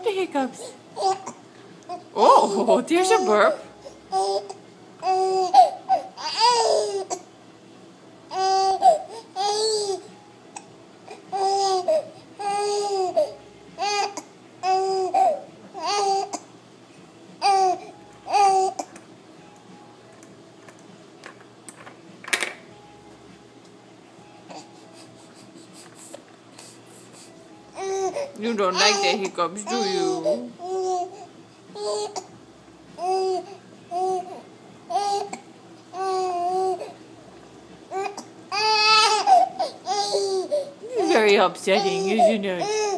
Stop the hiccups. Oh, there's a burp. You don't like the hiccups, do you? Very upsetting, isn't it?